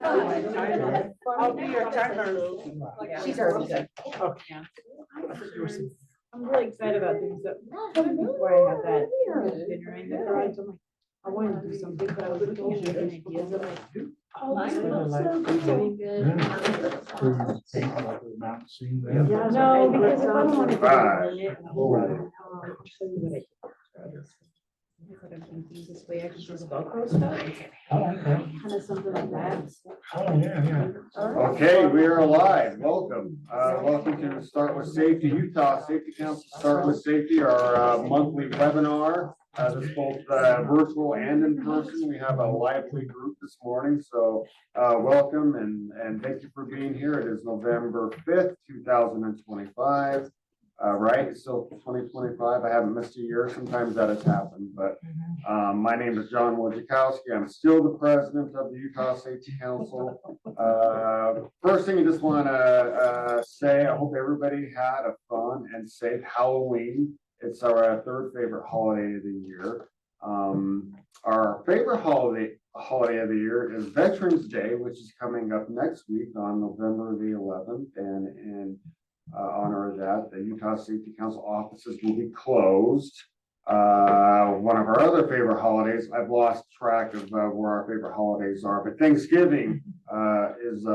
I'll be your timer. She's already good. I'm really excited about things that before I had that dinner in the garage. I'm like, I wanted to do something, but I was looking at different ideas. I'm like, oh, Mine this looks would so really good. Yeah, no, because if I don't want to. Right. I'll show you what I did. I can do this way. I can do Velcro stuff. Kind of something like that. Oh, yeah. Okay, we are live. Welcome. Welcome to Start With Safety, Utah Safety Council Start With Safety, our monthly webinar. This is both virtual and in person. We have a lively group this morning, so welcome and thank you for being here. It is November 5th, 2025. Right, so 2025, I haven't missed a year. Sometimes that has happened, but my name is John Wojciechowski. I'm still the president of the Utah Safety Council. First thing I just want to say, I hope everybody had a fun and safe Halloween. It's our third favorite holiday of the year. Our favorite holiday of the year is Veterans Day, which is coming up next week on November the 11th, and in honor of that, the Utah Safety Council offices will be closed. One of our other favorite holidays, I've lost track of where our favorite holidays are, but Thanksgiving is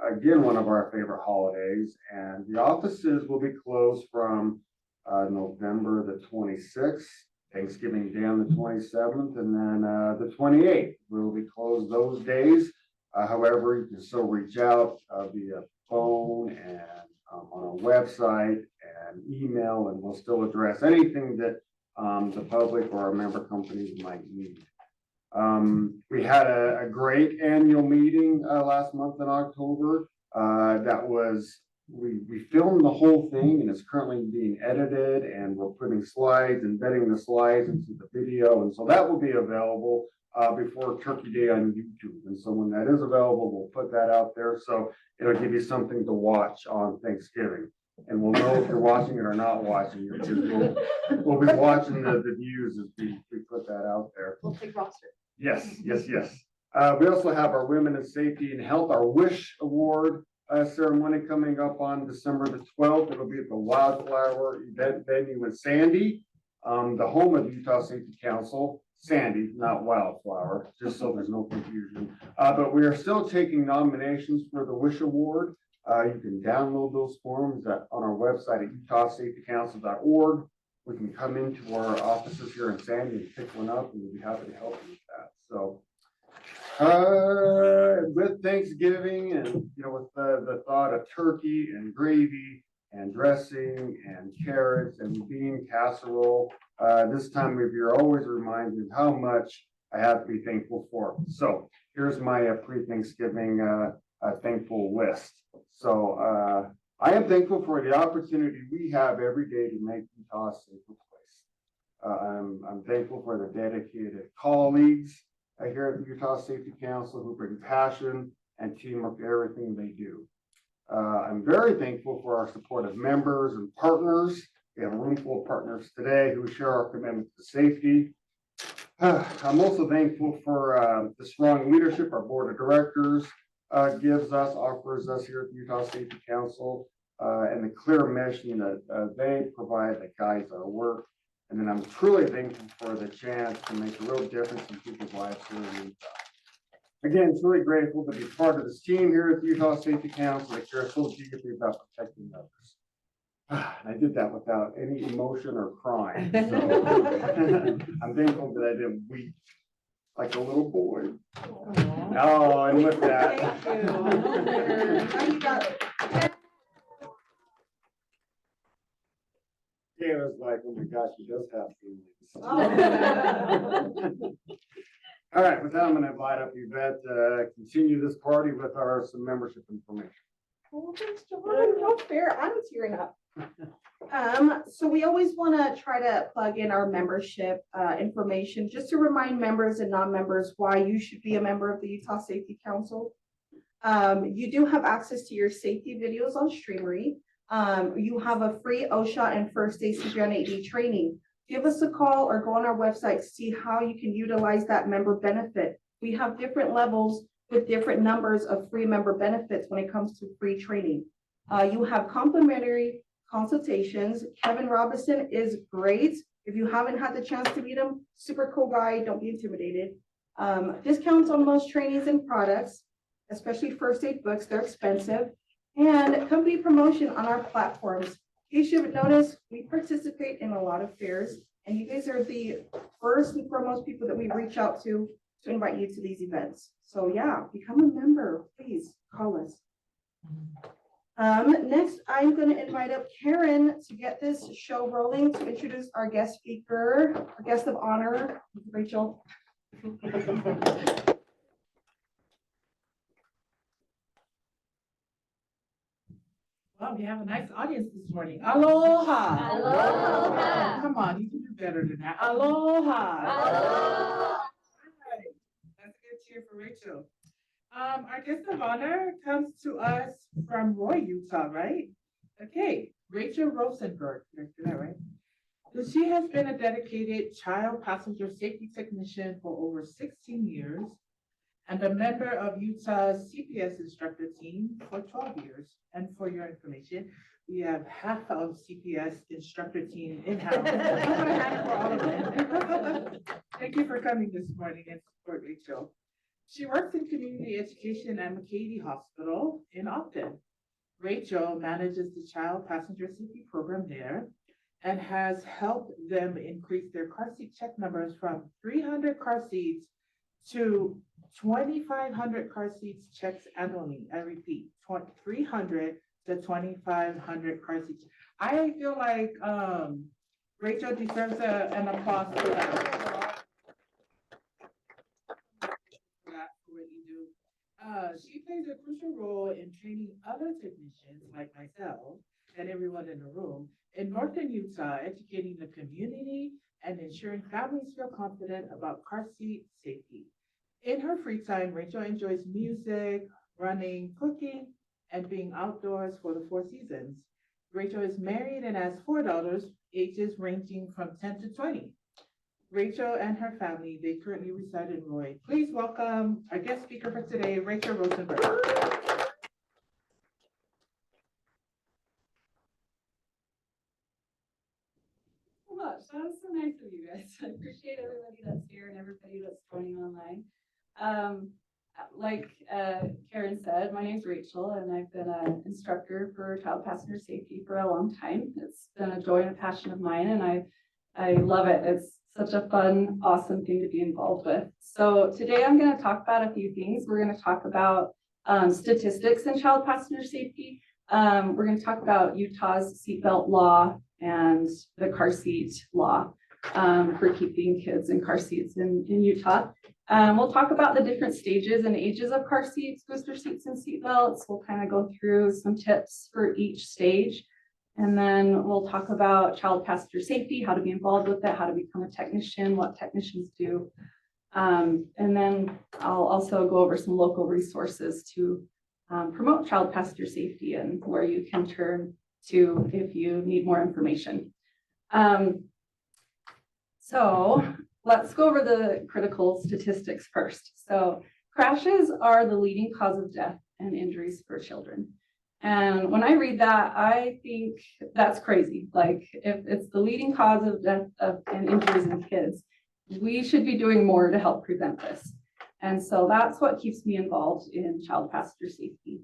again one of our favorite holidays, and the offices will be closed from November the 26th, Thanksgiving Day on the 27th, and then the 28th. We will be closed those days. However, you can still reach out via phone and on our website and email, and we'll still address anything that the public or our member companies might need. We had a great annual meeting last month in October. We filmed the whole thing, and it's currently being edited, and we're putting slides, embedding the slides into the video, and so that will be available before Turkey Day on YouTube. And so when that is available, we'll put that out there. So it'll give you something to watch on Thanksgiving. And we'll know if you're watching it or not watching it, because we'll be watching the views as we put that out there. We'll take roster. Yes. We also have our Women in Safety and Health, our WISH Award ceremony coming up on December the 12th. It'll be at the Wildflower event venue in Sandy, the home of the Utah Safety Council. Sandy, not Wildflower, just so there's no confusion. But we are still taking nominations for the WISH Award. You can download those forms on our website at utahsafetycouncil.org. We can come into our offices here in Sandy and pick one up, and we'll be happy to help you with that. So with Thanksgiving and with the thought of turkey and gravy and dressing and carrots and bean casserole, this time of year always reminds me of how much I have to be thankful for. So here's my pre-Thanksgiving thankful list. So I am thankful for the opportunity we have every day to make Utah a safer place. I'm thankful for the dedicated colleagues here at the Utah Safety Council who bring passion and teamwork to everything they do. I'm very thankful for our supportive members and partners. We have a room full of partners today who share our commitment to safety. I'm also thankful for the strong leadership our board of directors offers us here at the Utah Safety Council, and the clear mission that they provide that guides our work. And then I'm truly thankful for the chance to make a real difference in people's lives here in Utah. Again, it's really grateful to be part of this team here at the Utah Safety Council that care so deeply about protecting others. I did that without any emotion or crying. So I'm thankful that I didn't weep like a little boy. Oh, and with that. Thank you. Now you got it. Yeah, it was like, oh my gosh, he does have feelings. All right, with that, I'm going to invite up Yvette to continue this party with some membership information. Oh, thanks, John. No fair. I'm tearing up. So we always want to try to plug in our membership information just to remind members and non-members why you should be a member of the Utah Safety Council. You do have access to your safety videos on Streamery. You have a free OSHA and first aid CPR 8D training. Give us a call or go on our website to see how you can utilize that member benefit. We have different levels with different numbers of free member benefits when it comes to free training. You have complimentary consultations. Kevin Robinson is great. If you haven't had the chance to meet him, super cool guy, don't be intimidated. Discounts on most trainings and products, especially first aid books, they're expensive. And company promotion on our platforms. You should notice we participate in a lot of fairs, and you guys are the first and foremost people that we reach out to invite you to these events. So yeah, become a member, please call us. Next, I'm going to invite up Karen to get this show rolling to introduce our guest speaker, our guest of honor, Rachel. Well, we have a nice audience this morning. Aloha. Aloha. Come on, you can do better than that. Aloha. Aloha. Right. That's a good cheer for Rachel. Our guest of honor comes to us from Roy, Utah, right? Okay, Rachel Rosenberg. Did I do that right? So she has been a dedicated child passenger safety technician for over 16 years and a member of Utah's CPS instructor team for 12 years. And for your information, we have half of CPS instructor team in-house. I'm gonna hand it for all of them. Thank you for coming this morning and support Rachel. She works in community education at McKay-Dee Hospital in Ogden. Rachel manages the child passenger safety program there and has helped them increase their car seat check numbers from 300 car seats to 2,500 car seats checks annually. I repeat, 300 to 2,500 car seats. I feel like Rachel deserves an applause for that. For what you do. She plays a crucial role in training other technicians like myself and everyone in the room in northern Utah, educating the community and ensuring families feel confident about car seat safety. In her free time, Rachel enjoys music, running, cooking, and being outdoors for the 4 seasons. Rachel is married and has 4 daughters, ages ranging from 10 to 20. Rachel and her family, they currently reside in Roy. Please welcome our guest speaker for today, Rachel Rosenberg. Much. That was so nice of you guys. I appreciate everybody that's here and everybody that's joining online. Like Karen said, my name is Rachel and I've been an instructor for child passenger safety for a long time. It's been a joy and a passion of mine and I love it. It's such a fun, awesome thing to be involved with. So today I'm going to talk about a few things. We're going to talk about statistics in child passenger safety. We're going to talk about Utah's seatbelt law and the car seat law for keeping kids in car seats in Utah. We'll talk about the different stages and ages of car seats, booster seats, and seatbelts. We'll kind of go through some tips for each stage. And then we'll talk about child passenger safety, how to be involved with it, how to become a technician, what technicians do. And then I'll also go over some local resources to promote child passenger safety and where you can turn to if you need more information. So let's go over the critical statistics first. So crashes are the leading cause of death and injuries for children. And when I read that, I think that's crazy. Like if it's the leading cause of death and injuries in kids, we should be doing more to help prevent this. And so that's what keeps me involved in child passenger safety.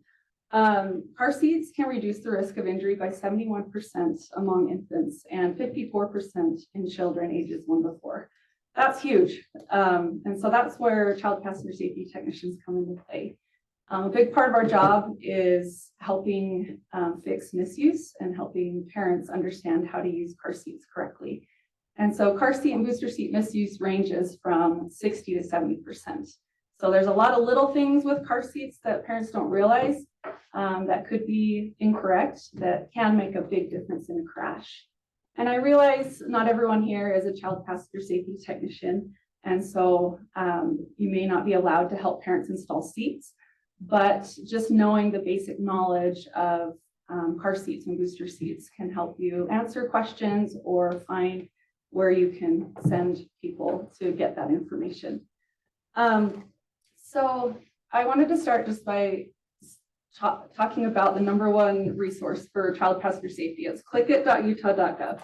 Car seats can reduce the risk of injury by 71% among infants and 54% in children ages 1 to 4. That's huge. And so that's where child passenger safety technicians come into play. A big part of our job is helping fix misuse and helping parents understand how to use car seats correctly. And so car seat and booster seat misuse ranges from 60 to 70%. So there's a lot of little things with car seats that parents don't realize that could be incorrect, that can make a big difference in a crash. And I realize not everyone here is a child passenger safety technician. And so you may not be allowed to help parents install seats, but just knowing the basic knowledge of car seats and booster seats can help you answer questions or find where you can send people to get that information. So I wanted to start just by talking about the #1 resource for child passenger safety. It's clickit.utah.gov.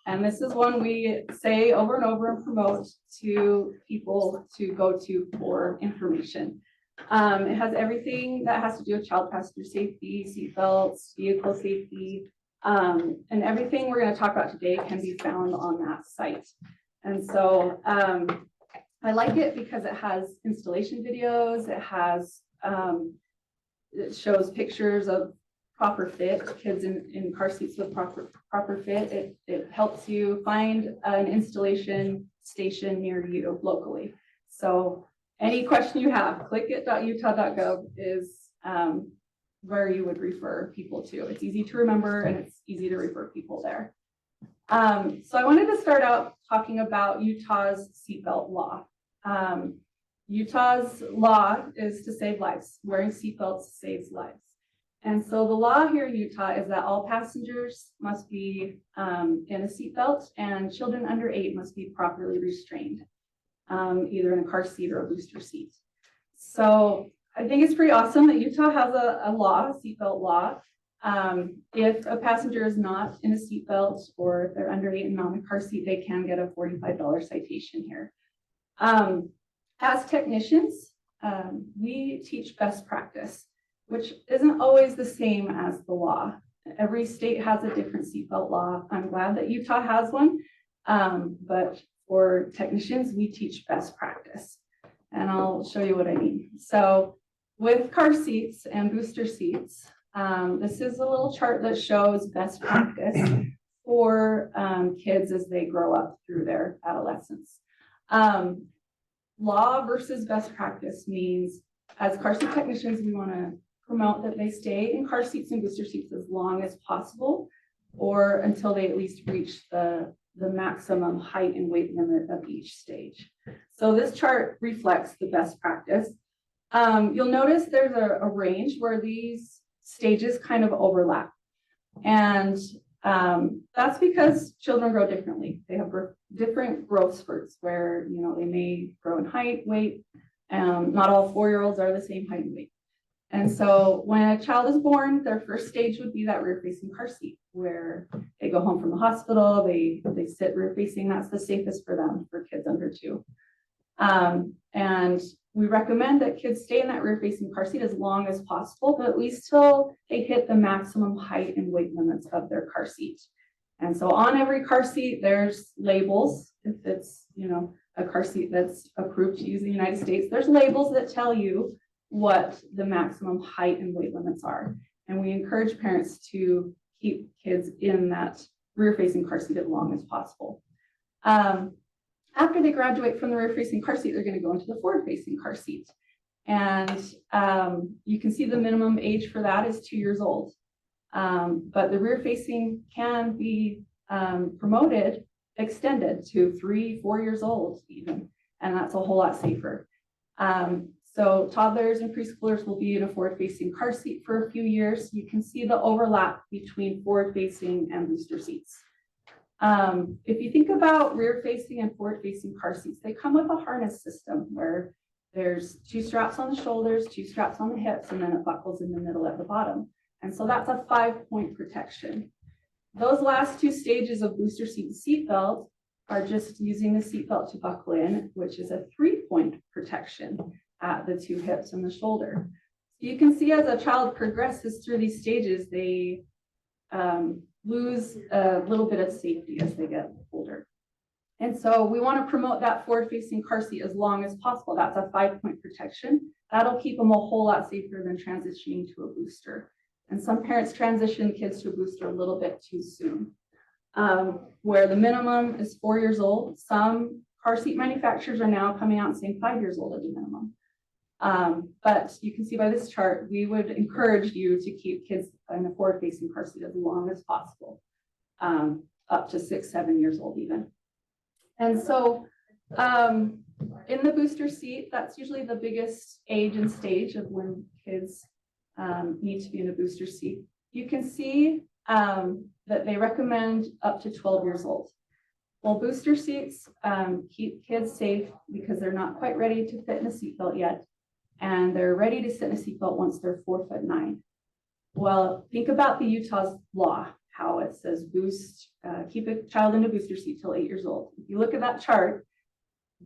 And this is one we say over and over and promote to people to go to for information. It has everything that has to do with child passenger safety, seatbelts, vehicle safety, and everything we're going to talk about today can be found on that site. And so I like it because it has installation videos. It shows pictures of proper fit, kids in car seats with proper fit. It helps you find an installation station near you locally. So any question you have, clickit.utah.gov is where you would refer people to. It's easy to remember and it's easy to refer people there. So I wanted to start out talking about Utah's seatbelt law. Utah's law is to save lives. Wearing seatbelts saves lives. And so the law here in Utah is that all passengers must be in a seatbelt and children under 8 must be properly restrained, either in a car seat or a booster seat. So I think it's pretty awesome that Utah has a law, a seatbelt law. If a passenger is not in a seatbelt or if they're under 8 and not in a car seat, they can get a $45 citation here. As technicians, we teach best practice, which isn't always the same as the law. Every state has a different seatbelt law. I'm glad that Utah has one, but for technicians, we teach best practice. And I'll show you what I mean. So with car seats and booster seats, this is a little chart that shows best practice for kids as they grow up through their adolescence. Law versus best practice means as car seat technicians, we want to promote that they stay in car seats and booster seats as long as possible or until they at least reach the maximum height and weight limit of each stage. So this chart reflects the best practice. You'll notice there's a range where these stages kind of overlap. And that's because children grow differently. They have different growth spurts where, you know, they may grow in height, weight. Not all 4-year-olds are the same height and weight. And so when a child is born, their first stage would be that rear-facing car seat where they go home from the hospital, they sit rear-facing. That's the safest for them, for kids under 2. And we recommend that kids stay in that rear-facing car seat as long as possible, but at least till they hit the maximum height and weight limits of their car seat. And so on every car seat, there's labels. If it's, you know, a car seat that's approved to use in the United States, there's labels that tell you what the maximum height and weight limits are. And we encourage parents to keep kids in that rear-facing car seat as long as possible. After they graduate from the rear-facing car seat, they're going to go into the forward-facing car seat. And you can see the minimum age for that is 2 years old. But the rear-facing can be extended to 3-4 years old even, and that's a whole lot safer. So toddlers and preschoolers will be in a forward-facing car seat for a few years. You can see the overlap between forward-facing and booster seats. If you think about rear-facing and forward-facing car seats, they come with a harness system where there's 2 straps on the shoulders, 2 straps on the hips, and then it buckles in the middle at the bottom. And so that's a 5-point protection. Those last 2 stages of booster seat and seatbelt are just using the seatbelt to buckle in, which is a 3-point protection at the 2 hips and the shoulder. So you can see as a child progresses through these stages, they lose a little bit of safety as they get older. And so we want to promote that forward-facing car seat as long as possible. That's a 5-point protection. That'll keep them a whole lot safer than transitioning to a booster. And some parents transition kids to a booster a little bit too soon, where the minimum is 4 years old. Some car seat manufacturers are now coming out and saying 5 years old as a minimum. But you can see by this chart, we would encourage you to keep kids in a forward-facing car seat as long as possible, up to 6-7 years old even. And so in the booster seat, that's usually the biggest age and stage of when kids need to be in a booster seat. You can see that they recommend up to 12 years old. Well, booster seats keep kids safe because they're not quite ready to fit in a seatbelt yet. and they're ready to sit in a seatbelt once they're 4'9". Well, think about the Utah's law, how it says keep a child in a booster seat till 8 years old. If you look at that chart,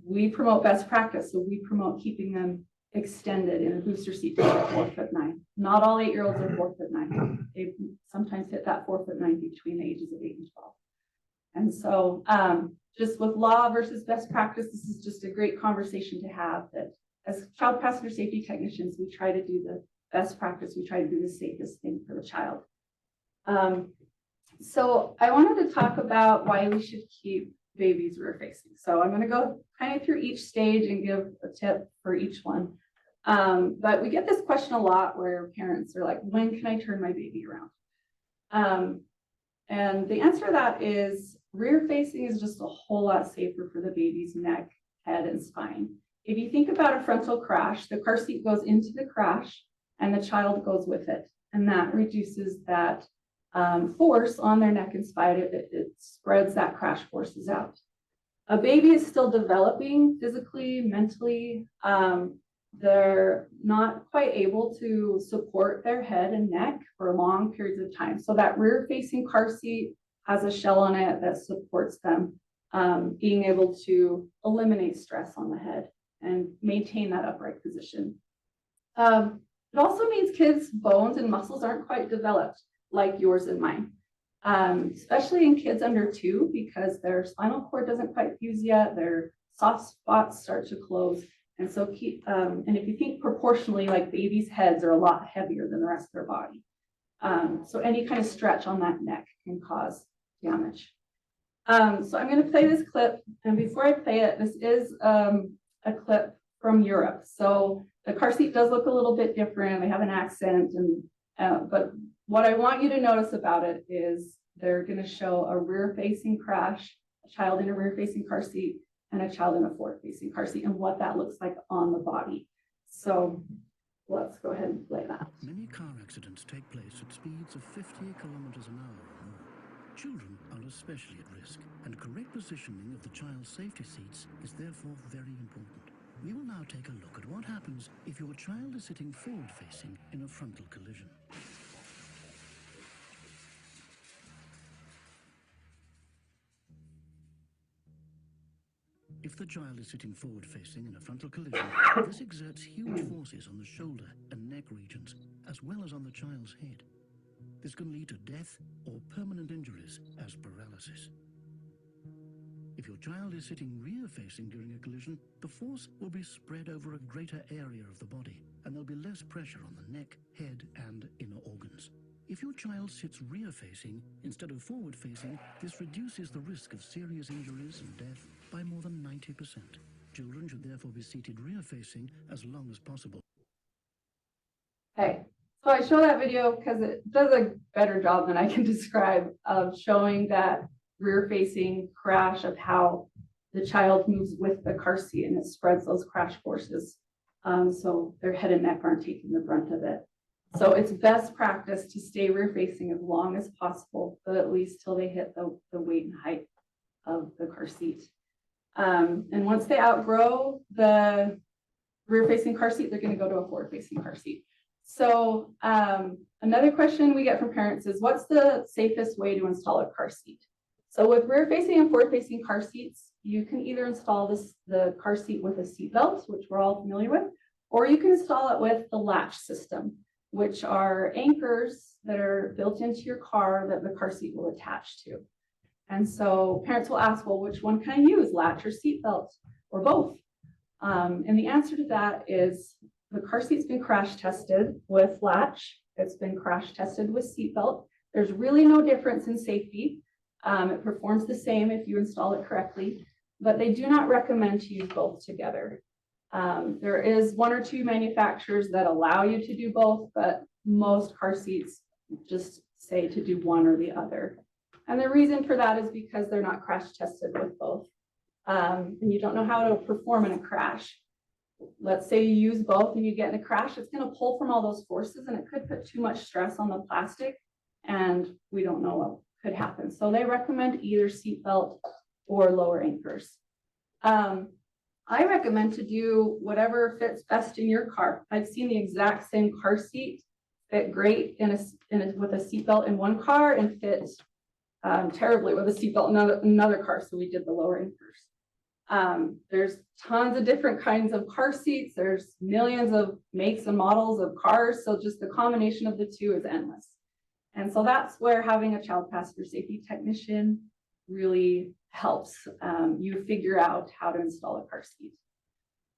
we promote best practice. So we promote keeping them extended in a booster seat till they're 4'9". Not all 8-year-olds are 4'9". They sometimes hit that 4'9" between the ages of 8 and 12. And so just with law versus best practice, this is just a great conversation to have, that as child passenger safety technicians, we try to do the best practice. We try to do the safest thing for the child. So I wanted to talk about why we should keep babies rear facing. So I'm going to go kind of through each stage and give a tip for each one. But we get this question a lot where parents are like, when can I turn my baby around? And the answer to that is rear facing is just a whole lot safer for the baby's neck, head, and spine. If you think about a frontal crash, the car seat goes into the crash and the child goes with it. And that reduces that force on their neck and spine. It spreads that crash forces out. A baby is still developing physically, mentally. They're not quite able to support their head and neck for long periods of time. So that rear facing car seat has a shell on it that supports them being able to eliminate stress on the head and maintain that upright position. It also means kids' bones and muscles aren't quite developed like yours and mine, especially in kids under 2, because their spinal cord doesn't quite fuse yet, their soft spots start to close. And so and if you think proportionally, like babies' heads are a lot heavier than the rest of their body. So any kind of stretch on that neck can cause damage. So I'm going to play this clip. And before I play it, this is a clip from Europe. So the car seat does look a little bit different. They have an accent, but what I want you to notice about it is they're going to show a rear-facing crash, a child in a rear-facing car seat, and a child in a forward-facing car seat, and what that looks like on the body. So let's go ahead and play that. Many car accidents take place at speeds of 50 kilometers an hour or more. Children are especially at risk, and correct positioning of the child's safety seats is therefore very important. We will now take a look at what happens if your child is sitting forward-facing in a frontal collision. If the child is sitting forward-facing in a frontal collision, this exerts huge forces on the shoulder and neck regions, as well as on the child's head. This can lead to death or permanent injuries as paralysis. If your child is sitting rear-facing during a collision, the force will be spread over a greater area of the body, and there'll be less pressure on the neck, head, and inner organs. If your child sits rear-facing instead of forward-facing, this reduces the risk of serious injuries and death by more than 90%. Children should therefore be seated rear-facing as long as possible. Okay, so I show that video because it does a better job than I can describe of showing that rear-facing crash of how the child moves with the car seat and it spreads those crash forces. So their head and neck aren't taking the brunt of it. So it's best practice to stay rear-facing as long as possible, but at least till they hit the weight and height of the car seat. And once they outgrow the rear-facing car seat, they're going to go to a forward-facing car seat. So another question we get from parents is, what's the safest way to install a car seat? So with rear-facing and forward-facing car seats, you can either install the car seat with a seat belt, which we're all familiar with, or you can install it with the latch system, which are anchors that are built into your car that the car seat will attach to. And so parents will ask, well, which one can I use, latch or seat belt, or both? And the answer to that is the car seat's been crash tested with latch. It's been crash tested with seat belt. There's really no difference in safety. It performs the same if you install it correctly, but they do not recommend to use both together. There is 1 or 2 manufacturers that allow you to do both, but most car seats just say to do one or the other. And the reason for that is because they're not crash tested with both. And you don't know how to perform in a crash. Let's say you use both and you get in a crash, it's going to pull from all those forces and it could put too much stress on the plastic, and we don't know what could happen. So they recommend either seat belt or lower anchors. I recommend to do whatever fits best in your car. I've seen the exact same car seat fit great with a seatbelt in one car and fit terribly with a seatbelt in another car. So we did the lower anchors. There's tons of different kinds of car seats. There's millions of makes and models of cars. So just the combination of the two is endless. And so that's where having a child passenger safety technician really helps you figure out how to install a car seat.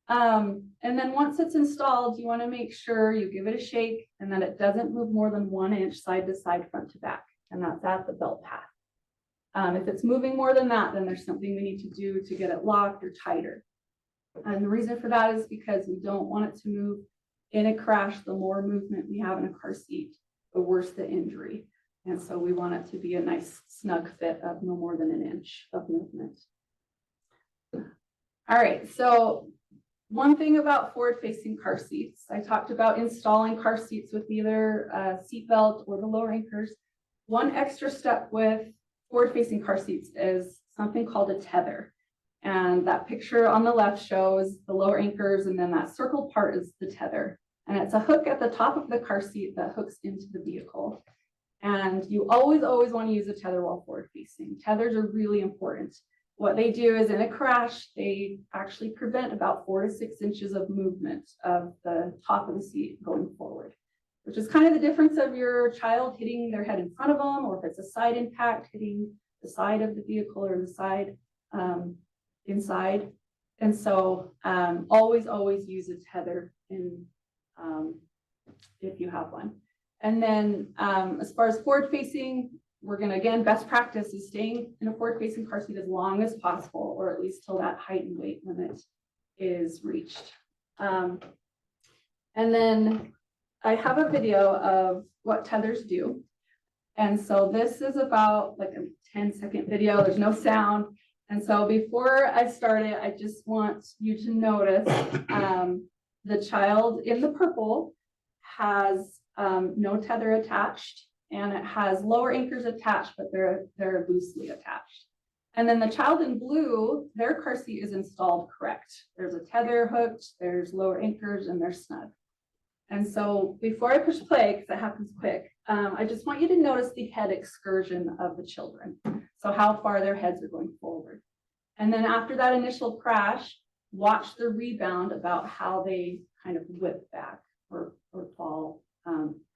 And then once it's installed, you want to make sure you give it a shake and that it doesn't move more than 1 inch side to side, front to back. And that's at the belt path. If it's moving more than that, then there's something we need to do to get it locked or tighter. And the reason for that is because we don't want it to move in a crash. The more movement we have in a car seat, the worse the injury. And so we want it to be a nice snug fit of no more than 1 inch of movement. All right, so one thing about forward-facing car seats, I talked about installing car seats with either a seat belt or the lower anchors. One extra step with forward-facing car seats is something called a tether. And that picture on the left shows the lower anchors, and then that circle part is the tether. And it's a hook at the top of the car seat that hooks into the vehicle. And you always want to use a tether while forward facing. Tethers are really important. What they do is in a crash, they actually prevent about 4 to 6 inches of movement of the top of the seat going forward, which is kind of the difference of your child hitting their head in front of them, or if it's a side impact, hitting the side of the vehicle or the side inside. And so always use a tether in if you have one. And then as far as forward facing, we're gonna, again, best practice is staying in a forward facing car seat as long as possible, or at least till that height and weight limit is reached. And then I have a video of what tethers do. And so this is about like a 10-second video, there's no sound. And so before I start it, I just want you to notice the child in the purple has no tether attached, and it has lower anchors attached, but they're loosely attached. And then the child in blue, their car seat is installed correct. There's a tether hooked, there's lower anchors, and they're snug. And so before I push play, because it happens quick, I just want you to notice the head excursion of the children. So how far their heads are going forward. And then after that initial crash, watch the rebound about how they kind of whip back or fall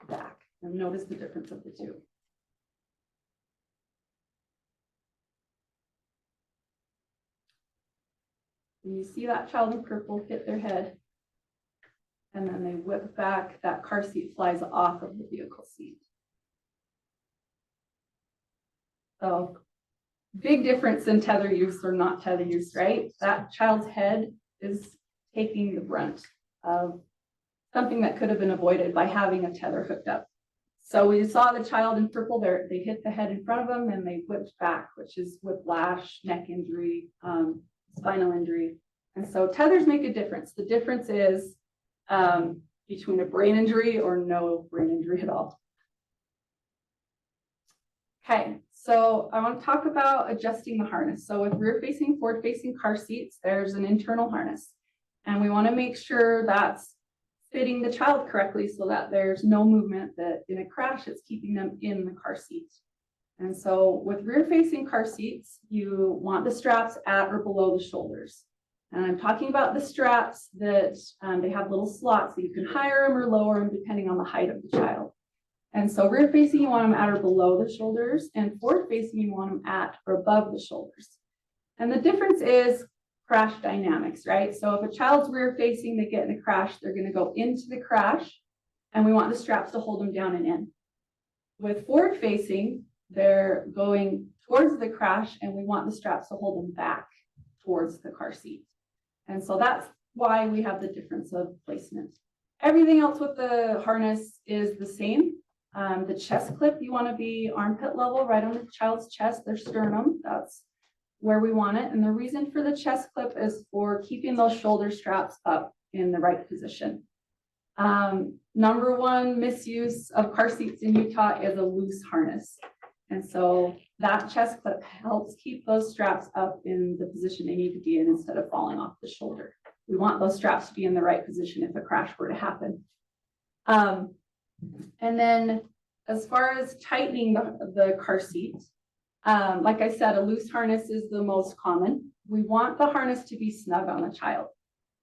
back, and notice the difference of the two. And you see that child in purple hit their head, and then they whip back, that car seat flies off of the vehicle seat. So big difference in tether use or not tether use, right? That child's head is taking the brunt of something that could have been avoided by having a tether hooked up. So we saw the child in purple there, they hit the head in front of them and they whipped back, which is whiplash, neck injury, spinal injury. And so tethers make a difference. The difference is between a brain injury or no brain injury at all. Okay, so I want to talk about adjusting the harness. So with rear facing, forward facing car seats, there's an internal harness, and we want to make sure that's fitting the child correctly so that there's no movement, that in a crash, it's keeping them in the car seat. And so with rear facing car seats, you want the straps at or below the shoulders. And I'm talking about the straps that they have little slots, so you can higher them or lower them depending on the height of the child. And so rear facing, you want them at or below the shoulders, and forward facing, you want them at or above the shoulders. And the difference is crash dynamics, right? So if a child's rear facing, they get in a crash, they're going to go into the crash, and we want the straps to hold them down and in. With forward facing, they're going towards the crash, and we want the straps to hold them back towards the car seat. And so that's why we have the difference of placement. Everything else with the harness is the same. The chest clip, you want to be armpit level, right on the child's chest, their sternum. That's where we want it. And the reason for the chest clip is for keeping those shoulder straps up in the right position. Number one misuse of car seats in Utah is a loose harness. And so that chest clip helps keep those straps up in the position they need to be in instead of falling off the shoulder. We want those straps to be in the right position if a crash were to happen. And then as far as tightening the car seat, like I said, a loose harness is the most common. We want the harness to be snug on the child.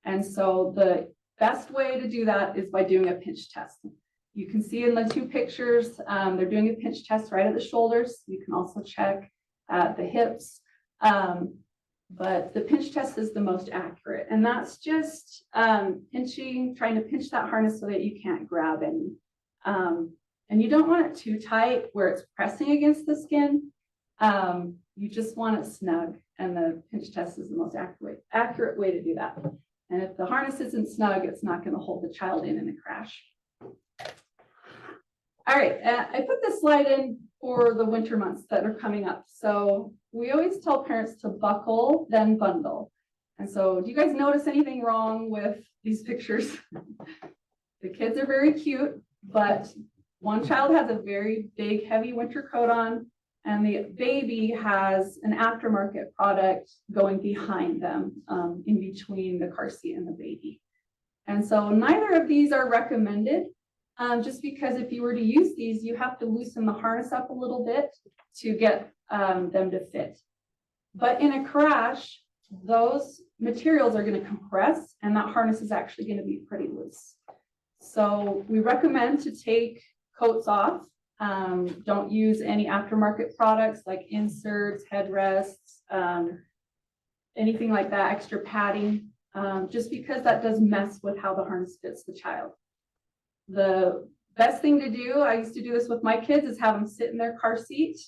And so the best way to do that is by doing a pinch test. You can see in the two pictures, they're doing a pinch test right at the shoulders. You can also check at the hips. But the pinch test is the most accurate. And that's just pinching, trying to pinch that harness so that you can't grab any. And you don't want it too tight where it's pressing against the skin. You just want it snug. And the pinch test is the most accurate way to do that. And if the harness isn't snug, it's not going to hold the child in a crash. All right, I put this slide in for the winter months that are coming up. So we always tell parents to buckle, then bundle. And so do you guys notice anything wrong with these pictures? The kids are very cute, but one child has a very big, heavy winter coat on, and the baby has an aftermarket product going behind them, in between the car seat and the baby. And so neither of these are recommended. Just because if you were to use these, you have to loosen the harness up a little bit to get them to fit. But in a crash, those materials are going to compress and that harness is actually going to be pretty loose. So we recommend to take coats off. Don't use any aftermarket products like inserts, headrests, anything like that, extra padding, just because that does mess with how the harness fits the child. The best thing to do, I used to do this with my kids, is have them sit in their car seat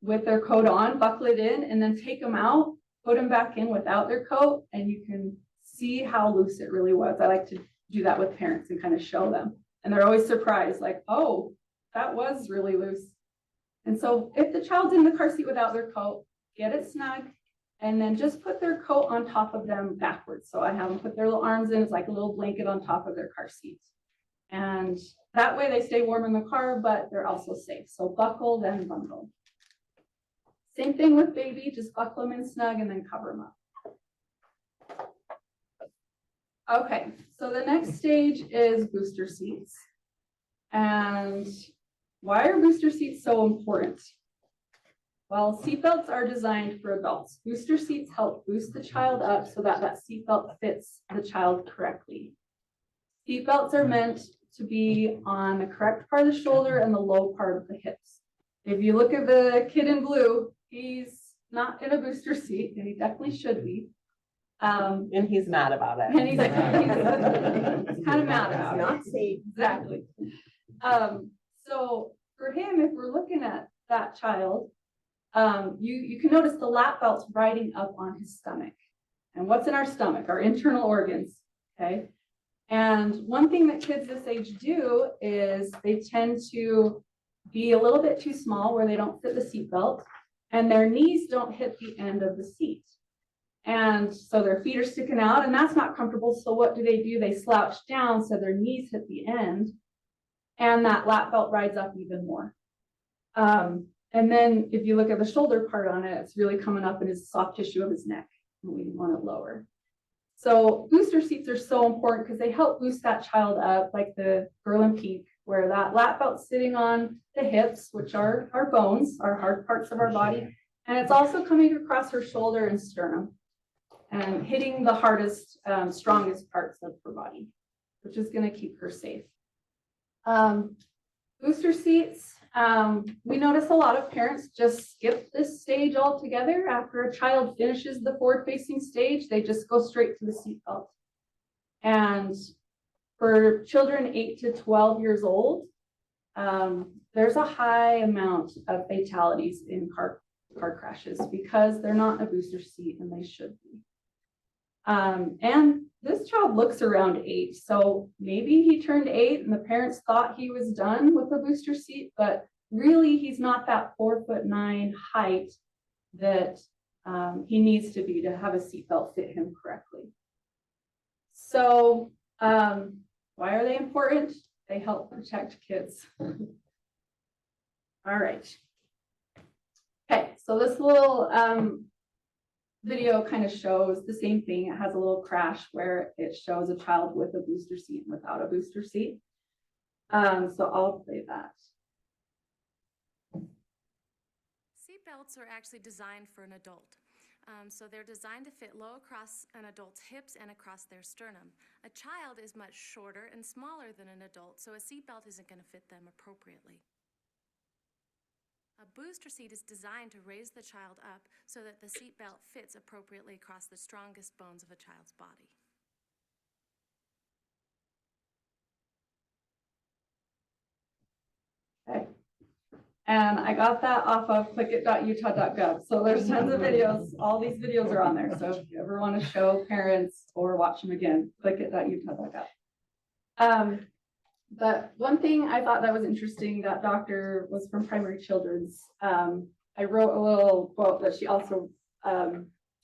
with their coat on, buckle it in, and then take them out, put them back in without their coat, and you can see how loose it really was. I like to do that with parents and kind of show them. And they're always surprised, like, oh, that was really loose. And so if the child's in the car seat without their coat, get it snug, and then just put their coat on top of them backwards. So I have them put their little arms in, it's like a little blanket on top of their car seat. And that way they stay warm in the car, but they're also safe. So buckle, then bundle. Same thing with baby, just buckle them in snug and then cover them up. Okay, so the next stage is booster seats. And why are booster seats so important? Well, seatbelts are designed for adults. Booster seats help boost the child up so that that seatbelt fits the child correctly. Seatbelts are meant to be on the correct part of the shoulder and the low part of the hips. If you look at the kid in blue, he's not in a booster seat, and he definitely should be. And he's mad about it. And he's kind of mad about it. Not safe. Exactly. So for him, if we're looking at that child, you can notice the lap belt's riding up on his stomach. And what's in our stomach? Our internal organs, okay? And one thing that kids this age do is they tend to be a little bit too small where they don't fit the seatbelt, and their knees don't hit the end of the seat. And so their feet are sticking out, and that's not comfortable. So what do? They slouch down so their knees hit the end, and that lap belt rides up even more. And then if you look at the shoulder part on it, it's really coming up in his soft tissue of his neck, and we want it lower. So booster seats are so important because they help boost that child up, like the girl in pink, where that lap belt's sitting on the hips, which are our bones, our hard parts of our body. And it's also coming across her shoulder and sternum and hitting the hardest, strongest parts of her body, which is going to keep her safe. Booster seats, we notice a lot of parents just skip this stage altogether. After a child finishes the forward-facing stage, they just go straight to the seatbelt. And for children 8 to 12 years old, there's a high amount of fatalities in car crashes because they're not in a booster seat and they should be. And this child looks around 8, so maybe he turned 8 and the parents thought he was done with the booster seat, but really he's not that 4'9" height that he needs to be to have a seatbelt fit him correctly. So why are they important? They help protect kids. All right, Okay, so this little video kind of shows the same thing. It has a little crash where it shows a child with a booster seat and without a booster seat. So I'll play that. Seat belts are actually designed for an adult. So they're designed to fit low across an adult's hips and across their sternum. A child is much shorter and smaller than an adult, so a seat belt isn't going to fit them appropriately. A booster seat is designed to raise the child up so that the seat belt fits appropriately across the strongest bones of a child's body. Okay. And I got that off of clickit.utah.gov. So there's tons of videos. All these videos are on there. So if you ever want to show parents or watch them again, clickit.utah.gov. But one thing I thought that was interesting, that doctor was from Primary Children's. I wrote a little quote that she also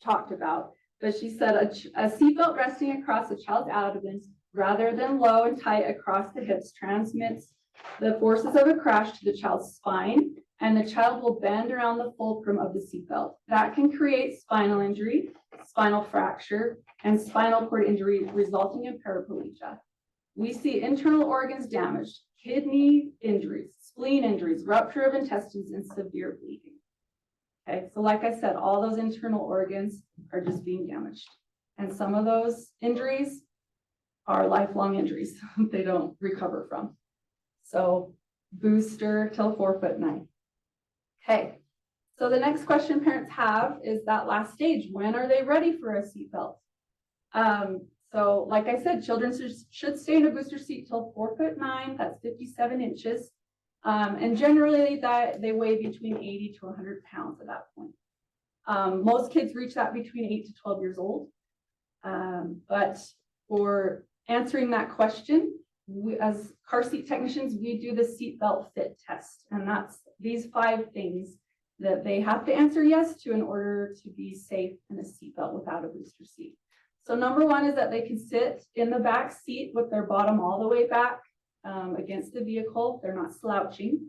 talked about, but she said a seatbelt resting across a child's abdomen rather than low and tight across the hips transmits the forces of a crash to the child's spine, and the child will bend around the fulcrum of the seatbelt. That can create spinal injury, spinal fracture, and spinal cord injury resulting in paraplegia. We see internal organs damaged, kidney injuries, spleen injuries, rupture of intestines, and severe bleeding. Okay, so like I said, all those internal organs are just being damaged. And some of those injuries are lifelong injuries they don't recover from. So booster till 4'9". Okay, so the next question parents have is that last stage. When are they ready for a seatbelt? So like I said, children should stay in a booster seat till 4'9", that's 57 inches. And generally they weigh between 80 to 100 pounds at that point. Most kids reach that between 8 to 12 years old. But for answering that question, we, as car seat technicians, we do the seatbelt fit test. And that's these 5 things that they have to answer yes to in order to be safe in a seatbelt without a booster seat. So number 1 is that they can sit in the back seat with their bottom all the way back against the vehicle. They're not slouching.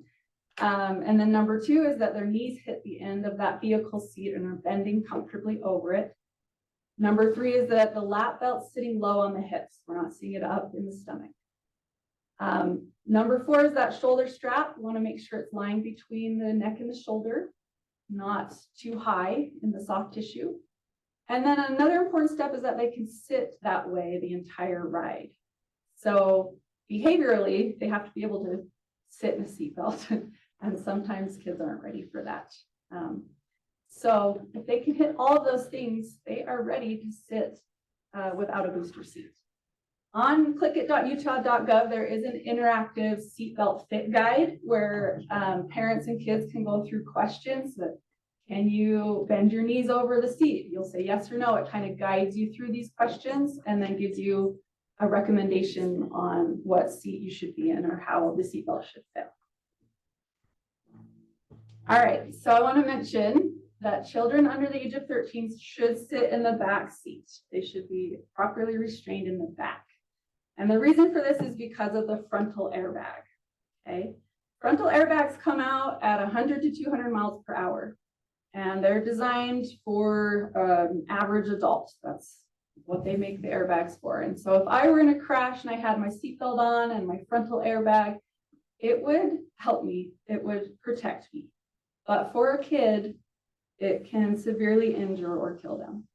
And then number 2 is that their knees hit the end of that vehicle seat and are bending comfortably over it. Number 3 is that the lap belt's sitting low on the hips. We're not seeing it up in the stomach. Number 4 is that shoulder strap. You want to make sure it's lying between the neck and the shoulder, not too high in the soft tissue. And then another important step is that they can sit that way the entire ride. So behaviorally, they have to be able to sit in a seatbelt, and sometimes kids aren't ready for that. So if they can hit all of those things, they are ready to sit without a booster seat. On clickit.utah.gov, there is an interactive seatbelt fit guide where parents and kids can go through questions that, can you bend your knees over the seat? You'll say yes or no. It kind of guides you through these questions and then gives you a recommendation on what seat you should be in or how the seatbelt should fit. All right, so I want to mention that children under the age of 13 should sit in the back seat. They should be properly restrained in the back. And the reason for this is because of the frontal airbag, okay? Frontal airbags come out at 100 to 200 miles per hour, and they're designed for average adults. That's what they make the airbags for. And so if I were in a crash and I had my seatbelt on and my frontal airbag, it would help me, it would protect me. But for a kid, it can severely injure or kill them.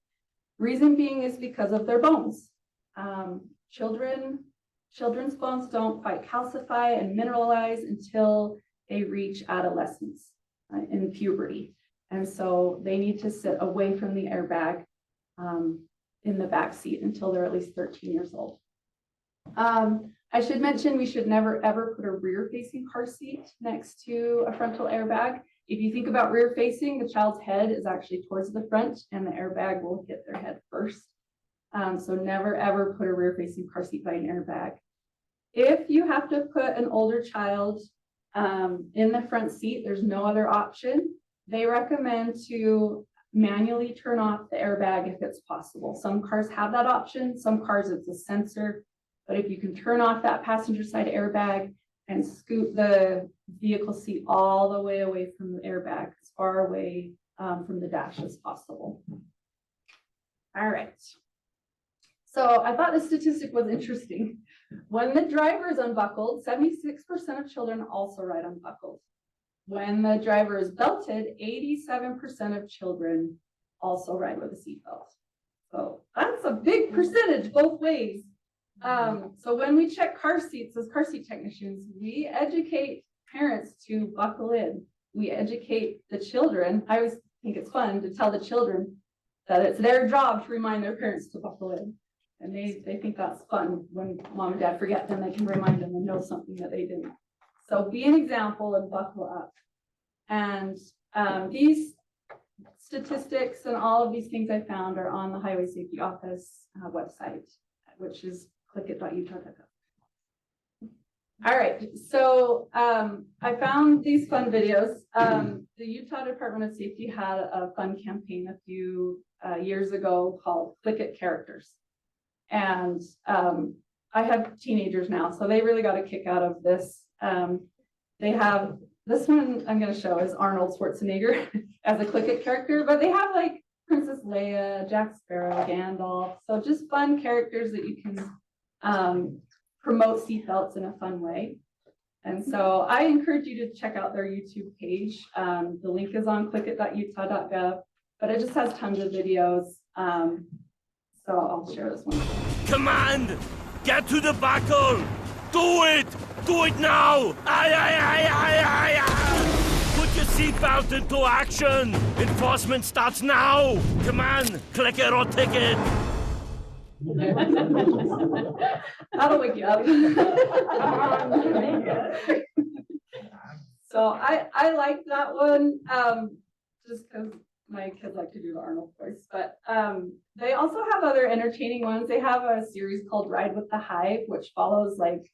Reason being is because of their bones. Children's bones don't quite calcify and mineralize until they reach adolescence in puberty. And so they need to sit away from the airbag in the back seat until they're at least 13 years old. I should mention we should never ever put a rear facing car seat next to a frontal airbag. If you think about rear facing, the child's head is actually towards the front and the airbag will hit their head first. So never ever put a rear facing car seat by an airbag. If you have to put an older child in the front seat, there's no other option. They recommend to manually turn off the airbag if it's possible. Some cars have that option, some cars it's a sensor, but if you can turn off that passenger side airbag and scoot the vehicle seat all the way away from the airbag, as far away from the dash as possible. All right. So I thought this statistic was interesting. When the driver is unbuckled, 76% of children also ride unbuckled. When the driver is belted, 87% of children also ride with a seatbelt. So that's a big percentage both ways. So when we check car seats as car seat technicians, we educate parents to buckle in. We educate the children. I always think it's fun to tell the children that it's their job to remind their parents to buckle in. And they think that's fun when mom and dad forget, then they can remind them and know something that they didn't. So be an example and buckle up. And these statistics and all of these things I found are on the Highway Safety Office website, which is clickit.utah.gov. All right, so I found these fun videos. The Utah Department of Safety had a fun campaign a few years ago called Click It Characters. And I have teenagers now, so they really got a kick out of this. They have, this one I'm going to show is Arnold Schwarzenegger as a Click It character, but they have like Princess Leia, Jack Sparrow, Gandalf. So just fun characters that you can promote seatbelts in a fun way. And so I encourage you to check out their YouTube page. The link is on clickit.utah.gov, but it just has tons of videos. So I'll share this one. Command! Get to the buckle! Do it! Do it now! Aye, aye, aye, aye, aye, aye! Put your seatbelt into action! Enforcement starts now! Command! Click it or ticket! That'll wake you up. So I like that one just because my kids like to do the Arnold voice, but they also have other entertaining ones. They have a series called Ride with the Hive, which follows like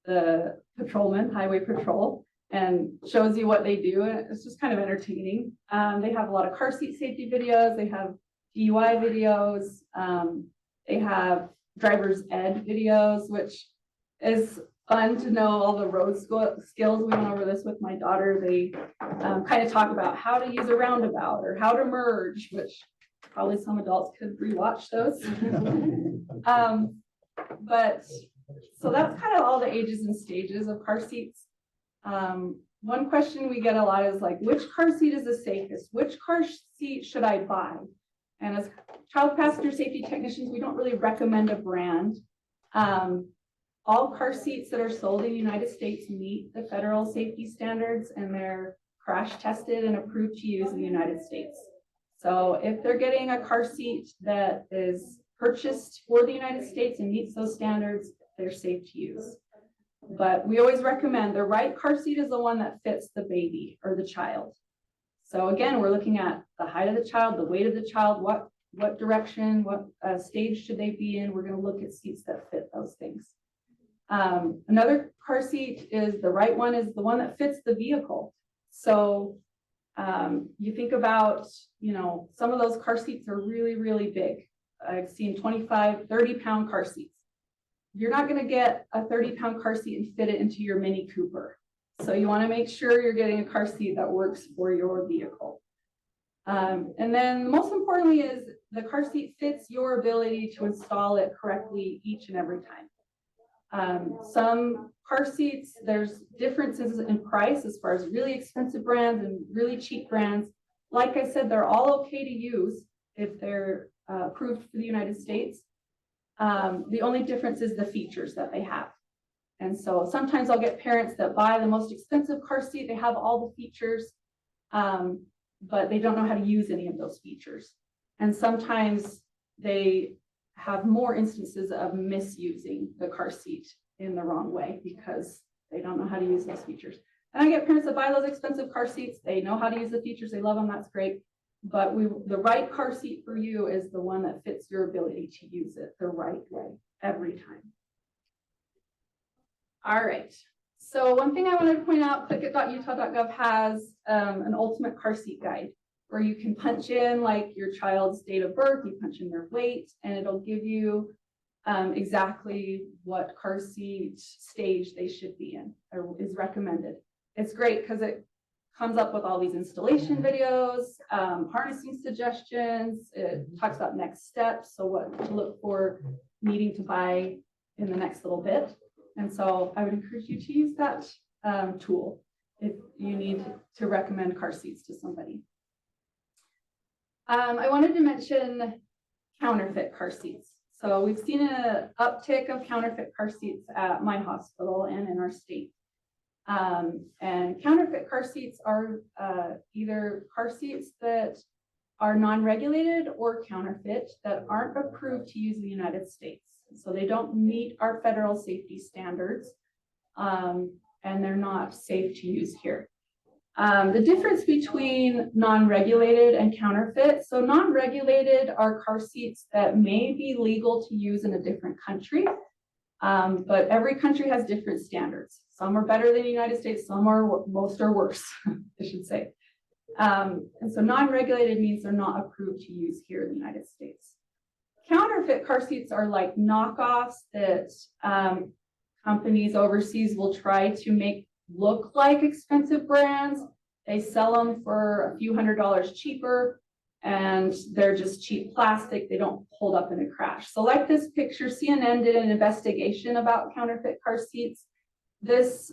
the patrolman, highway patrol, and shows you what they do. And it's just kind of entertaining. They have a lot of car seat safety videos. They have DUI videos. They have driver's ed videos, which is fun to know all the road skills. We went over this with my daughter. They kind of talk about how to use a roundabout or how to merge, which probably some adults could rewatch those. But so that's kind of all the ages and stages of car seats. One question we get a lot is like, which car seat is the safest? Which car seat should I buy? And as child passenger safety technicians, we don't really recommend a brand. All car seats that are sold in the United States meet the federal safety standards, and they're crash tested and approved to use in the United States. So if they're getting a car seat that is purchased for the United States and meets those standards, they're safe to use. But we always recommend the right car seat is the one that fits the baby or the child. So again, we're looking at the height of the child, the weight of the child, what direction, what stage should they be in. We're going to look at seats that fit those things. Another car seat is the right one is the one that fits the vehicle. So you think about, you know, some of those car seats are really, really big. I've seen 25, 30-pound car seats. You're not going to get a 30-pound car seat and fit it into your Mini Cooper. So you want to make sure you're getting a car seat that works for your vehicle. And then most importantly is the car seat fits your ability to install it correctly each and every time. Some car seats, there's differences in price as far as really expensive brands and really cheap brands. Like I said, they're all okay to use if they're approved for the United States. The only difference is the features that they have. And so sometimes I'll get parents that buy the most expensive car seat. They have all the features, but they don't know how to use any of those features. And sometimes they have more instances of misusing the car seat in the wrong way because they don't know how to use those features. And I get parents that buy those expensive car seats. They know how to use the features. They love them. That's great. But the right car seat for you is the one that fits your ability to use it the right way every time. All right. So one thing I wanted to point out, clickit.utah.gov has an ultimate car seat guide where you can punch in like your child's date of birth, you punch in their weight, and it'll give you exactly what car seat stage they should be in or is recommended. It's great because it comes up with all these installation videos, harnessing suggestions. It talks about next steps, so what to look for needing to buy in the next little bit. And so I would encourage you to use that tool if you need to recommend car seats to somebody. I wanted to mention counterfeit car seats. So we've seen an uptick of counterfeit car seats at my hospital and in our state. And counterfeit car seats are either car seats that are non-regulated or counterfeit that aren't approved to use in the United States. So they don't meet our federal safety standards, and they're not safe to use here. The difference between non-regulated and counterfeit. So non-regulated are car seats that may be legal to use in a different country, but every country has different standards. Some are better than the United States, most are worse, I should say. And so non-regulated means they're not approved to use here in the United States. Counterfeit car seats are like knockoffs that companies overseas will try to make look like expensive brands. They sell them for a few $100s cheaper, and they're just cheap plastic. They don't hold up in a crash. So like this picture, CNN did an investigation about counterfeit car seats. This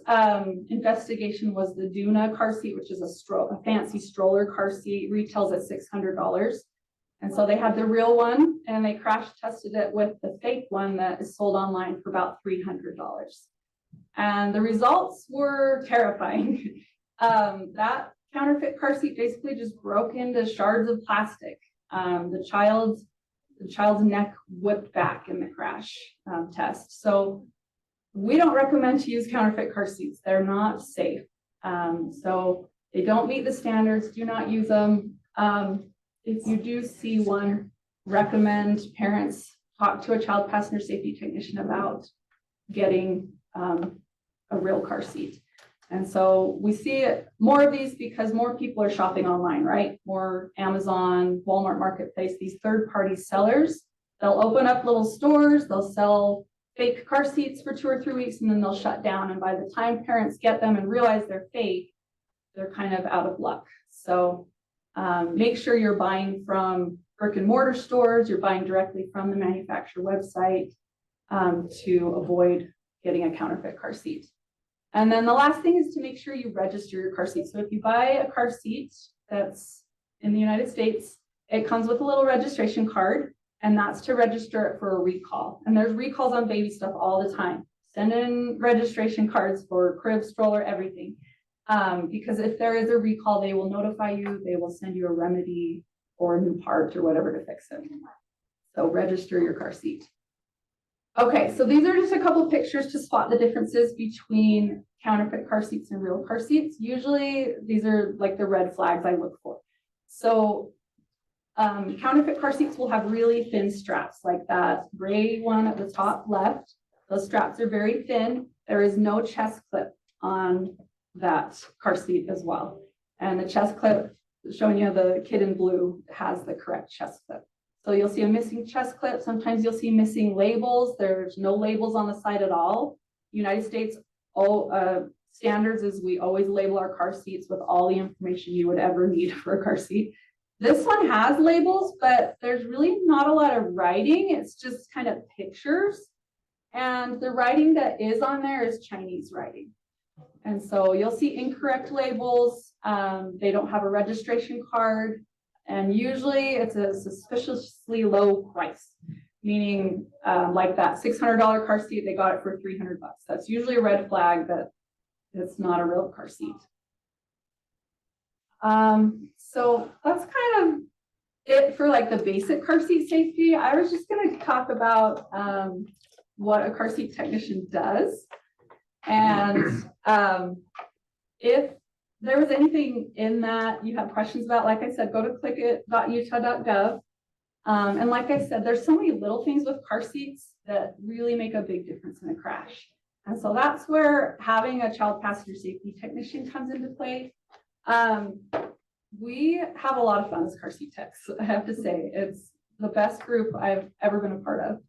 investigation was the Duna car seat, which is a fancy stroller car seat, retails at $600. And so they had the real one and they crash tested it with the fake one that is sold online for about $300. And the results were terrifying. That counterfeit car seat basically just broke into shards of plastic. The child's neck whipped back in the crash test. So we don't recommend to use counterfeit car seats. They're not safe. So they don't meet the standards. Do not use them. If you do see one, recommend parents talk to a child passenger safety technician about getting a real car seat. And so we see more of these because more people are shopping online, right? More Amazon, Walmart Marketplace, these third-party sellers, they'll open up little stores, they'll sell fake car seats for 2 or 3 weeks, and then they'll shut down. And by the time parents get them and realize they're fake, they're kind of out of luck. So make sure you're buying from brick and mortar stores, you're buying directly from the manufacturer website to avoid getting a counterfeit car seat. And then the last thing is to make sure you register your car seat. So if you buy a car seat that's in the United States, it comes with a little registration card, and that's to register it for a recall. And there's recalls on baby stuff all the time. Send in registration cards for crib, stroller, everything. Because if there is a recall, they will notify you, they will send you a remedy or a new part or whatever to fix it. So register your car seat. Okay, so these are just a couple pictures to spot the differences between counterfeit car seats and real car seats. Usually these are like the red flags I look for. So counterfeit car seats will have really thin straps like that gray one at the top left. Those straps are very thin. There is no chest clip on that car seat as well. And the chest clip showing you the kid in blue has the correct chest clip. So you'll see a missing chest clip. Sometimes you'll see missing labels. There's no labels on the side at all. United States standards is we always label our car seats with all the information you would ever need for a car seat. This one has labels, but there's really not a lot of writing. It's just kind of pictures. And the writing that is on there is Chinese writing. And so you'll see incorrect labels. They don't have a registration card. And usually it's a suspiciously low price, meaning like that $600 car seat, they got it for $300. That's usually a red flag that it's not a real car seat. So that's kind of it for like the basic car seat safety. I was just going to talk about what a car seat technician does. And if there was anything in that you have questions about, like I said, go to clickit.utah.gov. And like I said, there's so many little things with car seats that really make a big difference in a crash. And so that's where having a child passenger safety technician comes into play. We have a lot of fun as car seat techs, I have to say. It's the best group I've ever been a part of.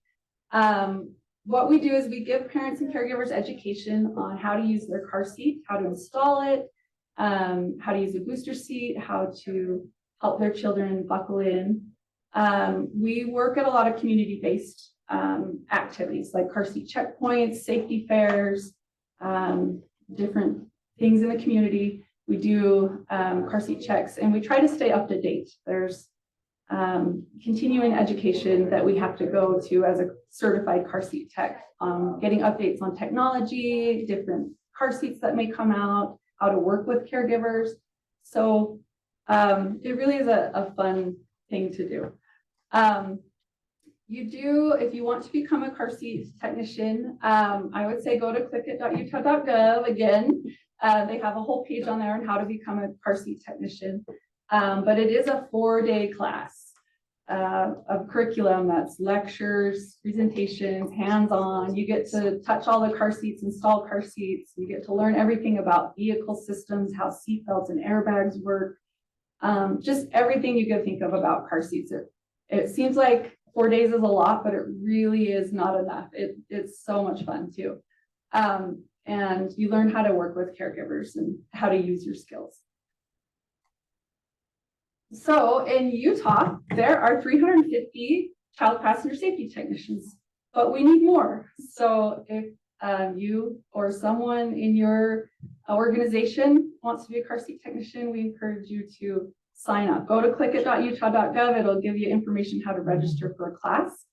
What we do is we give parents and caregivers education on how to use their car seat, how to install it, how to use a booster seat, how to help their children buckle in. We work at a lot of community-based activities like car seat checkpoints, safety fairs, different things in the community. We do car seat checks, and we try to stay up to date. There's continuing education that we have to go to as a certified car seat tech, getting updates on technology, different car seats that may come out, how to work with caregivers. So it really is a fun thing to do. If you want to become a car seat technician, I would say go to clickit.utah.gov again. They have a whole page on there on how to become a car seat technician. But it is a 4-day class of curriculum that's lectures, presentations, hands-on. You get to touch all the car seats, install car seats. You get to learn everything about vehicle systems, how seatbelts and airbags work. Just everything you could think of about car seats. It seems like 4 days is a lot, but it really is not enough. It's so much fun too. And you learn how to work with caregivers and how to use your skills. So in Utah, there are 350 child passenger safety technicians, but we need more. So if you or someone in your organization wants to be a car seat technician, we encourage you to sign up. Go to clickit.utah.gov. It'll give you information how to register for a class.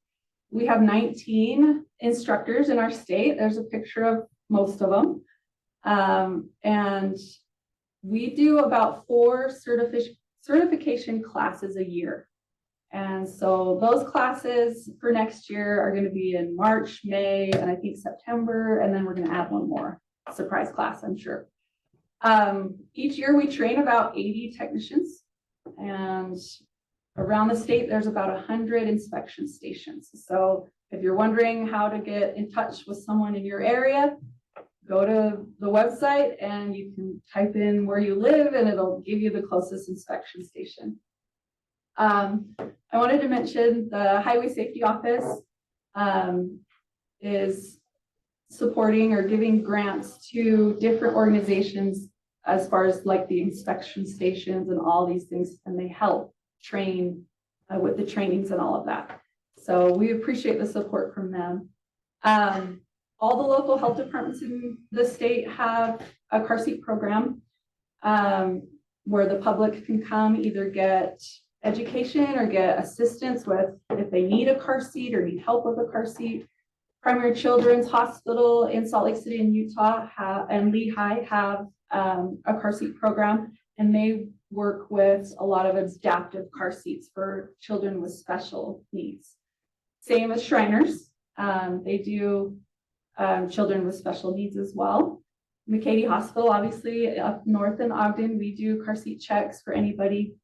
We have 19 instructors in our state. There's a picture of most of them. And we do about 4 certification classes a year. And so those classes for next year are going to be in March, May, and I think September. And then we're going to add one more surprise class, I'm sure. Each year we train about 80 technicians, and around the state, there's about 100 inspection stations. So if you're wondering how to get in touch with someone in your area, go to the website and you can type in where you live and it'll give you the closest inspection station. I wanted to mention the Highway Safety Office is supporting or giving grants to different organizations as far as like the inspection stations and all these things, and they help train with the trainings and all of that. So we appreciate the support from them. All the local health departments in the state have a car seat program where the public can come either get education or get assistance with if they need a car seat or need help with a car seat. Primary Children's Hospital in Salt Lake City in Utah and Lehigh have a car seat program, and they work with a lot of adaptive car seats for children with special needs. Same as Shriners, they do children with special needs as well. McKay-Dee Hospital, obviously up north in Ogden, we do car seat checks for anybody.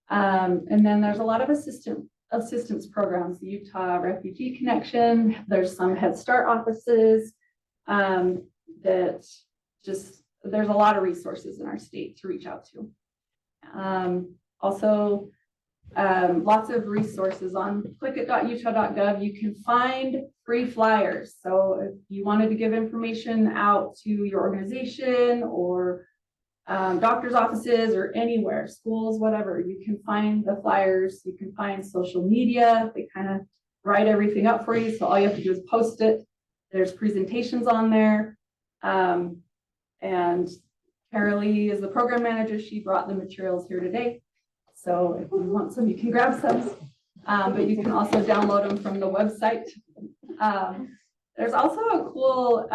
And then there's a lot of assistance programs, the Utah Refugee Connection. There's some Head Start offices there's a lot of resources in our state to reach out to. Also, lots of resources on clickit.utah.gov. You can find free flyers. So if you wanted to give information out to your organization or doctor's offices or anywhere, schools, whatever, you can find the flyers. You can find social media. They kind of write everything up for you. So all you have to do is post it. There's presentations on there. And Carolee is the program manager. She brought the materials here today. So if you want some, you can grab some. But you can also download them from the website. There's also a cool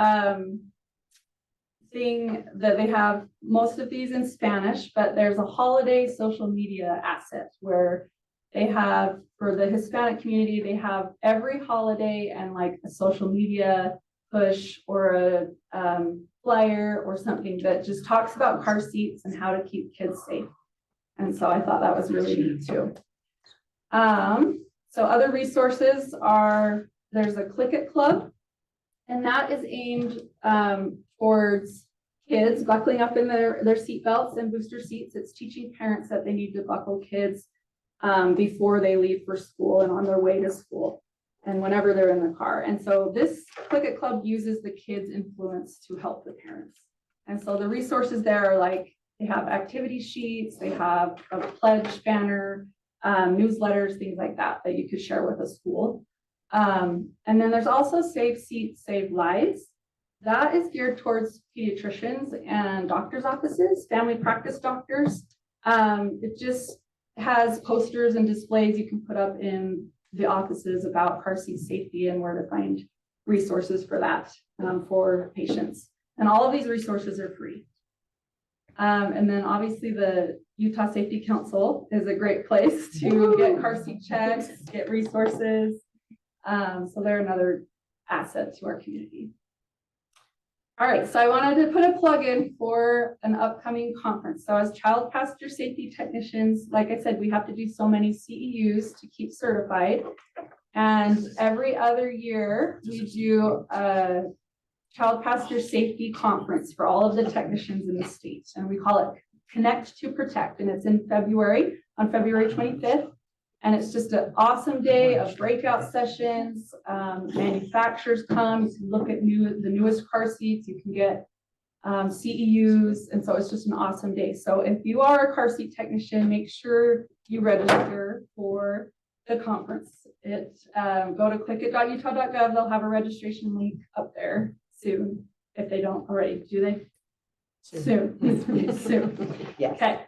thing that they have, most of these in Spanish, but there's a holiday social media asset where they have, for the Hispanic community, they have every holiday and like a social media push or a flyer or something that just talks about car seats and how to keep kids safe. And so I thought that was really neat too. So other resources are, there's a Click It Club, and that is aimed towards kids buckling up in their seat belts and booster seats. It's teaching parents that they need to buckle kids before they leave for school and on their way to school. and whenever they're in the car. And so this Click It Club uses the kids' influence to help the parents. And so the resources there are like, they have activity sheets, they have a pledge banner, newsletters, things like that, that you could share with a school. And then there's also Save Seats, Save Lives. That is geared towards pediatricians and doctors' offices, family practice doctors. It just has posters and displays you can put up in the offices about car seat safety and where to find resources for that for patients. And all of these resources are free. And then obviously the Utah Safety Council is a great place to get car seat checks, get resources. So they're another asset to our community. All right, so I wanted to put a plug in for an upcoming conference. So as child passenger safety technicians, like I said, we have to do so many CEUs to keep certified. And every other year we do a child passenger safety conference for all of the technicians in the state. And we call it Connect to Protect. And it's in February, on February 25th. And it's just an awesome day of breakout sessions. Manufacturers come, you can look at the newest car seats, you can get CEUs. And so it's just an awesome day. So if you are a car seat technician, make sure you register for the conference. Go to clickit.utah.gov. They'll have a registration link up there soon, if they don't already. Do they? Soon. Yes. Okay.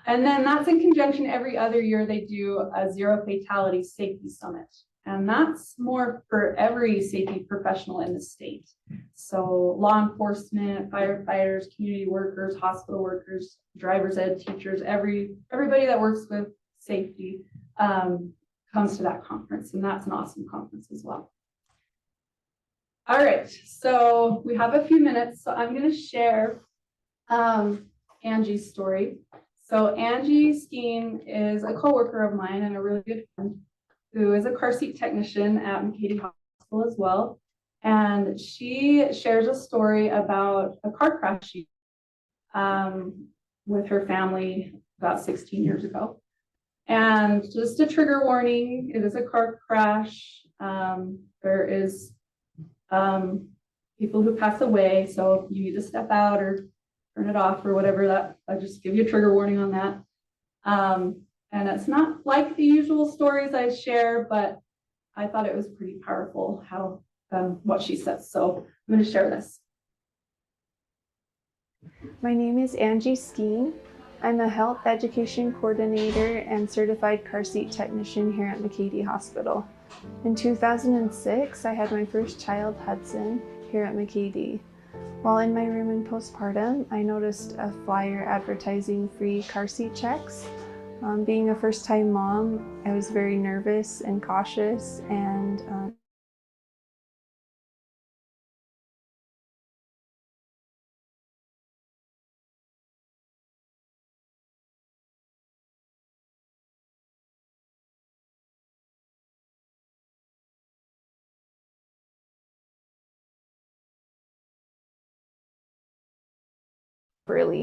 And then that's in conjunction, every other year they do a Zero Fatality Safety Summit. And that's more for every safety professional in the state. So law enforcement, firefighters, community workers, hospital workers, driver's ed teachers, everybody that works with safety comes to that conference. And that's an awesome conference as well. All right, so we have a few minutes. So I'm going to share Angie's story. So Angie Skeen is a coworker of mine and a really good friend who is a car seat technician at McKay-Dee Hospital as well. And she shares a story about a car crash with her family about 16 years ago. And just a trigger warning, it is a car crash. There is people who pass away. So if you need to step out or turn it off or whatever, that I just give you a trigger warning on that. And it's not like the usual stories I share, but I thought it was pretty powerful how what she says. So I'm going to share this. My name is Angie Skeen. I'm a health education coordinator and certified car seat technician here at McKay-Dee Hospital. In 2006, I had my first child, Hudson, here at McKay-Dee. While in my room in postpartum, I noticed a flyer advertising free car seat checks. Being a first-time mom, I was very nervous and cautious, and really.